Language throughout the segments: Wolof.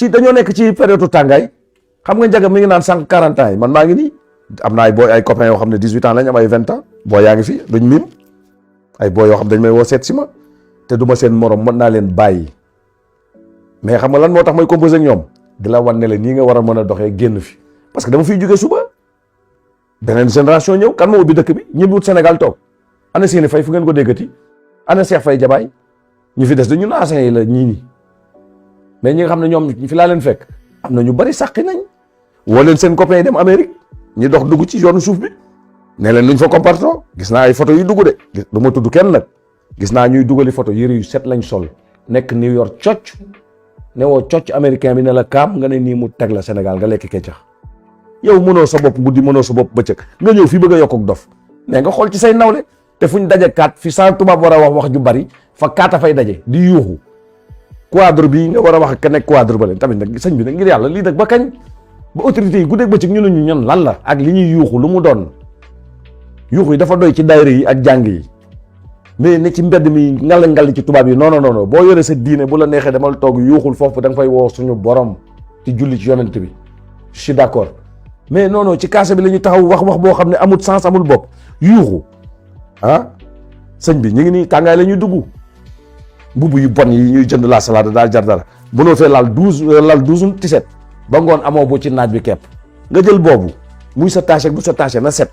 dañoo nekk ci période tàngaay xam nga Ndiaga mi ngi naan sànq 40 ans yi man maa ngi nii am na ay booy ay copains yoo xam ne 18 ans lañ am ay 20 ans booy yaa ngi fi duñ miim ay booy yoo xam dañ may woo seet si ma te du ma seen morom mën naa leen bàyyi mais xam nga lan moo tax may composé ak ñoom di la wan ne la nii nga war a mën a doxee génn fi parce que dama fiy jógee suba beneen génération ñëw kan moo ubbi dëkk bi ñibbi wut Sénégal toog ana Séni Faye fu ngeen ko déggati ana Cheikh Faye Jabaay ñu fi des de ñun anciens yi la ñii nii mais ñi nga xam ne ñoom fi laa leen fekk am na ñu bari sàqi nañ woo leen seen copains yi dem Amérique ñi dox dugg ci yoonu suuf bi ne leen luñ fa comportoo gis naa ay photo yu dugg de du ma tudd kenn nag gis naa ñuy dugali photo yëre yu set lañ sol nekk New York cocc ne woo cocc américain bi ne la kaam nga ne nii mu teg la Sénégal nga lekk keccax yow mënoo sa bopp guddi mënoo sa bopp bëccëg nga ñëw fi bëgg a yokk ak dof mais nga xool ci say nawle te fuñ daje kaat fi sa tubaab war a wax ju bari fa kaata fay daje di yuuxu quadre bi nga war a wax ak ka nekk quadre ba leen tamit nag sëñ bi nag ngir yàlla lii nag ba kañ ba autorités yi guddeeg bëccëg ñu ne ñu ñan lan la ak li ñuy yuuxu lu mu doon yuuxu yi dafa doy ci daayira yi ak jàng yi mais ne ci mbedd mi ngal ci tubaab yi non non non boo yore sa diine bu la neexee demal toog yuuxul foofu da nga fay woo suñu borom ci julli ci yonent bi je suis d'accord mais non non ci kaasa bi la ñuy taxaw wax boo xam ne amul sens amul bopp yuuxu ah sëñ bi ñu ngi nii tàngaay la ñuy dugg mbubb yu bon yi ñuy jënd la salade daal jar dara bu noo fee laal 12 17 ba ngoon amoo bu ci naaj bi kepp nga jël boobu muy sa tâche ak bu sa tâche na set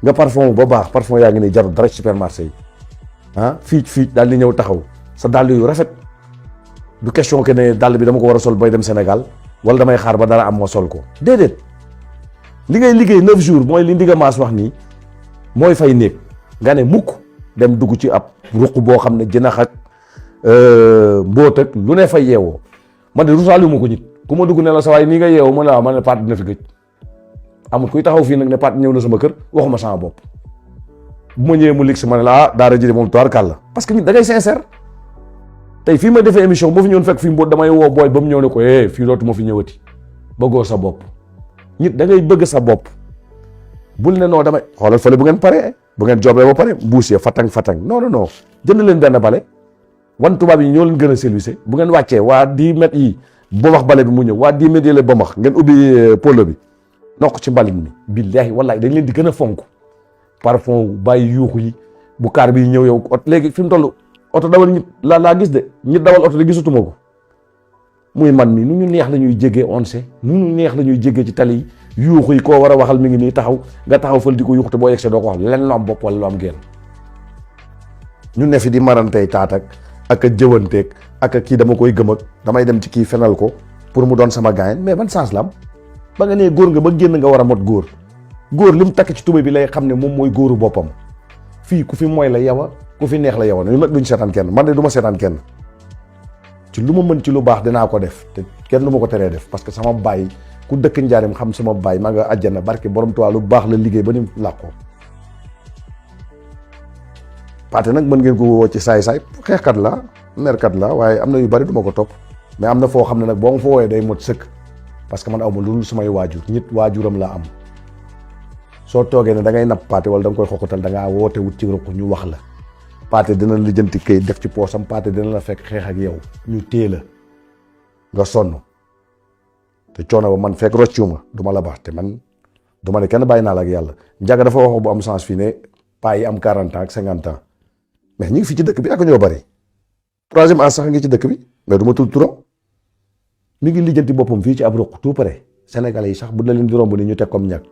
nga parfum ba baax parfum yaa ngi nii jarul dara ci supermarché yi ah fii daal di ñëw taxaw sa dàll yu rafet du question que ne dàll bi dama ko war a sol booy dem Sénégal wala damay xaar ba dara am ma sol ko déedéet li ngay liggéey 9 jours mooy li Ndiga Maas wax nii mooy fay néeg nga ne mukk dem dugg ci ab ruq boo xam ne jënax ak mbóot ak lu ne fay yeewoo man de rusaali ma ko nit ku ma dugg ne la sa waay nii nga yeewoo ma ne waaw ma ne Paate dina fi gëj amul kuy taxaw fii nag ne Paate ñëw na sama kër waxuma sama bopp bu ma ñëwee mu ligg si ma ne la ah daara jëde moom toir kàlla parce que nit da ngay sincère tey fii ma defee émission boo fi ñëwoon fekk fii mbóot damay woo booy ba mu ñëw ne ko fii dootuma fi ñëwati bëggoo sa bopp nit da ngay bëgg sa bopp bul ne non damay xoolal fële bu ngeen paree bu ngeen jobee ba pare mbuus ya fatang non non non jënd leen benn bale wan tubaab yi ñoo leen gën a service bu ngeen wàccee waa 10 mètres yi ba wax bale bi mu ñëw waa 10 mètres yi la ba max ngeen ubbi polo bi nokk ci mbalit mi billaahi wallaahi dañ leen di gën a fonk parfum bàyyi yuuxu yi bu kaar bi ñëw yow ot léegi fi mu toll oto dawal ñit laa gis de ñit dawal oto de gisatuma ko muy man mi nu ñu neex la ñuy jéggee onse nu ñu neex la ñuy jéggee ci tali yi yuuxu yi koo war a waxal mi ngi nii taxaw nga taxaw fël di ko yuuxu te boo yegsee doo ko wax len lu am bopp wala lu am génn ñu ne fi di marantey taatak ak a jëwanteeg ak a kii dama koy gëm ak damay dem ci kii fenal ko pour mu doon sama gaayen mais ban sens la am ba nga nee góor nga ba génn nga war a mot góor li mu takk ci tuba bi lay xam ne moom mooy góoru boppam fii ku fi mooy la yawa ku fi neex la yawa ñu nag duñ seetaan kenn man de du ma seetaan kenn ci lu ma mën ci lu baax dinaa ko def te kenn du ma ko teree def parce que sama baay ku dëkk njaarim xam sama baay maa nga àjjana barke borom Tuubaa lu baax la liggéey ba ni làqoo Paate nag mën ngeen ko woo ci saay-saay xeexkat la merkat la waaye am na yu bari du ma ko topp mais am na foo xam ne nag boo ma fa wooyee day mot sëkk parce que man aw ma lu dul samay waajur nit waajuram laa am soo toogee ne da ngay napp Paate wala da nga koy xoxatal da ngaa woote wut ci ruq ñu wax la Paate dina la jënti këy def ci poosam Paate dina la fekk xeex ak yow ñu téye la nga sonn te coono ba man fekk roccu ma du ma la baax te man du ma ne kenn bàyyi naa la ak yàlla Ndiaga dafa wax bu am sens fii ne paa yi am 40 ans ak 50 ans mais ñu ngi fii ci dëkk bi ak ñoo bari troisième âge sax ngi ci dëkk bi mais du ma tudd turam mi ngi lijjanti boppam fii ci ab ruq tout près sénégalais yi sax bu la leen di romb ni ñu teg comme ñàkk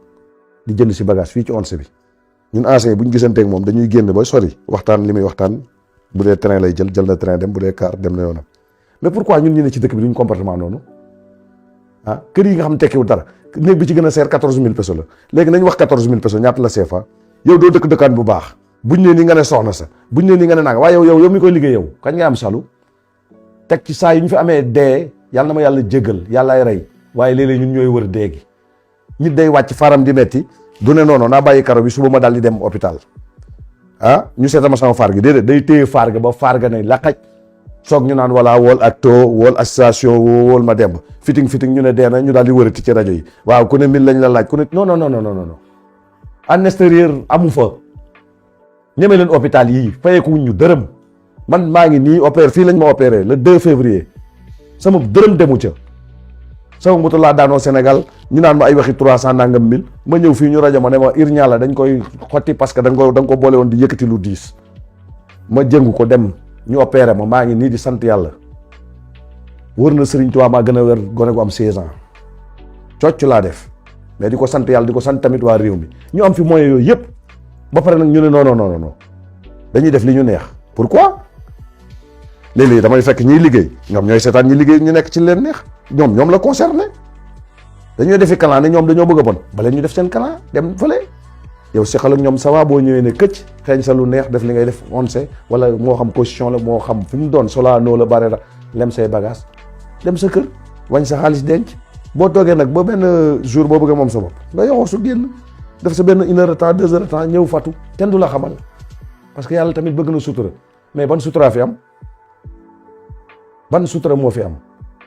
di jënd si bagage fii ci onse bi ñun ancien bu ñu gisanteeg moom dañuy génn ba sori waxtaan li muy waxtaan bu dee train lay jël na train dem bu dee car dem na yoonam mais pourquoi ñun ñu ne ci dëkk bi duñ comportement noonu ah kër yi nga xam tekkiwul dara néeg bi ci gën a seer 14000 pesos la léegi nañ wax 14000 pesos ñaata la CFA yow doo dëkk dëkkaan bu baax buñ ne nii nga ne soxna sa buñ ne nii nga ne nanga waaye yow mi koy liggéey yow kañ nga am salu teg ci saa yi ñu fi amee dee yàlla na ma yàlla jéggal yàllaay rey waaye léeg-léeg ñun ñooy wër dee gi nit day wàcc faram di metti du ne noonu naa bàyyi karo bi suba ma daal di dem hôpital ñu seetama sama faar gi déedéet day téye faar ga ba faar ga ne laqaj soog ñu naan wala wool ak too wool association wool ma demb fiting ñu ne dee na ñu daal di wërati ci rajo yi waaw ku ne 1000 lañ la laaj ku ne non en extérieur amu fa ñeme leen hôpital yii fayeeku wuñ ñu dërëm man maa ngi nii opéré fii lañ ma opéré le 2 février sama dërëm demu ca sama moto laa daanoo Sénégal ñu naan ma ay waxi 300 nangam 1000 ma ñëw fii ñu rajo ma ne ma Irñaa la dañ koy xotti parce que da nga ko boole woon di yëkkati lu diis ma jëngu ko dem ñu opéré ma maa ngi nii di sant yàlla wër na Serigne Touba maa gën a wér gone gu am 16 ans cocc laa def mais di ko sant yàlla di ko sant tamit waa réew mi ñu am fi moyens yooyu yëpp ba pare nag ñu ne non dañuy def li ñu neex pourquoi léeg-léeg damay fekk ñiy liggéey ñoom ñooy seetaan ñi liggéey ñu nekk ci leen neex ñoom la concerné dañoo defi kalaan ne ñoom dañoo bëgg a bon bale ñu def seen kalaan dem fële yow seqal ak ñoom ça va boo ñëwee ne këcc xeeñ sa lu neex def li ngay def on sait wala moo xam caution la moo xam fi mu doon Solano la bare la lem say bagage dem sa kër wañ sa xaalis denc boo toogee nag ba benn jour boo bëggee moom sa bopp nga yoxoo su génn def sa benn 1 heure de temps 2 heures de temps ñëw fatu kenn du la xamal parce que yàlla tamit bëgg na sutura mais ban sutura fi am ban sutura moo fi am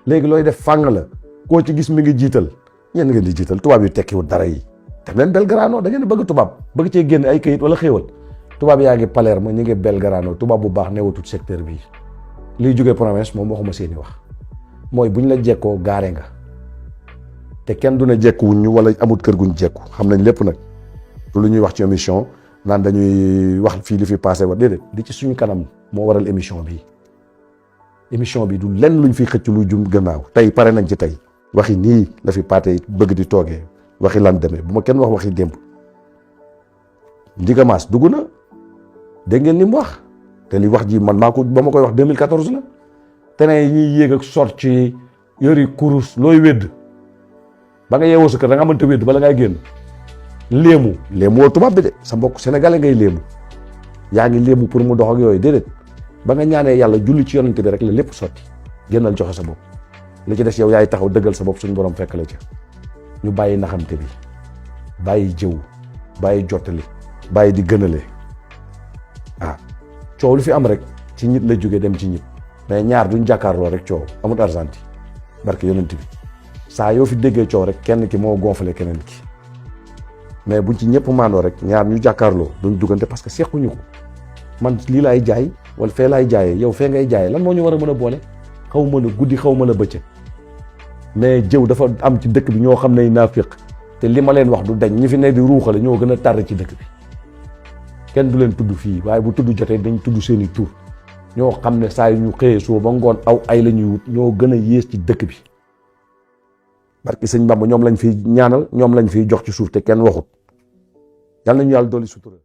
léegi looy def fàng la koo ci gis mi ngi jiital ñenn ngeen di jiital tubaab yu tekkiwul dara yi dem leen Belgrano da ngeen bëgg tubaab bëgg cee génn ay këyit wala xéewal tubaab yaa ngi Palerme ñu ngi Belgrano tubaab bu baax newatut secteur bii liy jógee province moom waxuma seeni wax mooy buñ la jekkoo gaare nga te kenn du ne jekkuwuñ ñu wala amut kër guñ jekku xam nañ lépp nag lu ñuy wax ci émission naan dañuy wax fii li fi passé wa déedéet di ci suñu kanam moo waral émission bi du lenn luñ fi xëcc lu jum gannaaw tey pare nañ ci tey waxi nii la fi paate bëgg di toogee waxi lan demee bu ma kenn wax waxi démb Ndigamaas dugg na dégg ngeen li mu wax te li wax ji man maa ko ba ma koy wax 2014 la te ne ñuy yéeg ak sort ci yori kurus looy wédd ba nga yeewoo sa kër da nga mënta wédd bala ngay génn léemu woo tubaab bi de sa mbokk sénégalais ngay léemu yaa ngi léemu pour mu dox ak yooyu déedéet ba nga ñaanee yàlla julli ci yonent bi rek la lépp sotti génnal joxe sa bopp li ci des yow yaay taxaw dëggal sa bopp suñu borom fekk la ca ñu bàyyi naxamte bi bàyyi jëw bàyyi jottali bàyyi di gënale coow lu fi am rek ci nit la jóge dem ci nit mais ñaar duñ jàkkaarloo rek coow amul argenti barke yonent bi saa yoo fi déggee coow rek kenn ki moo gonfale keneen ki mais buñ ci ñëpp maandoo rek ñaar ñu jàkkaarloo duñ duggante parce que sequñu ko man lii laay jaay wala fee laay jaayee yow fee ngay jaayee lan moo ñu war a mën a boole xaw mën a guddi xaw mën a bëccëg mais jëw dafa am ci dëkk bi ñoo xam ne naafiq te li ma leen wax du dañ ñi fi ne di ruuxale ñoo gën a tar ci dëkk bi kenn du leen tudd fii waaye bu tudd jotee dañ tudd seeni tur ñoo xam ne saa yu ñu xëyee soo ba ngoon aw ay la ñuy wut ñoo gën a yées ci dëkk bi barki sëñ Bamba ñoom lañ fiy ñaanal ñoom lañ fiy jox ci suuf te kenn waxut yàlla nañu yàlla dolli sutura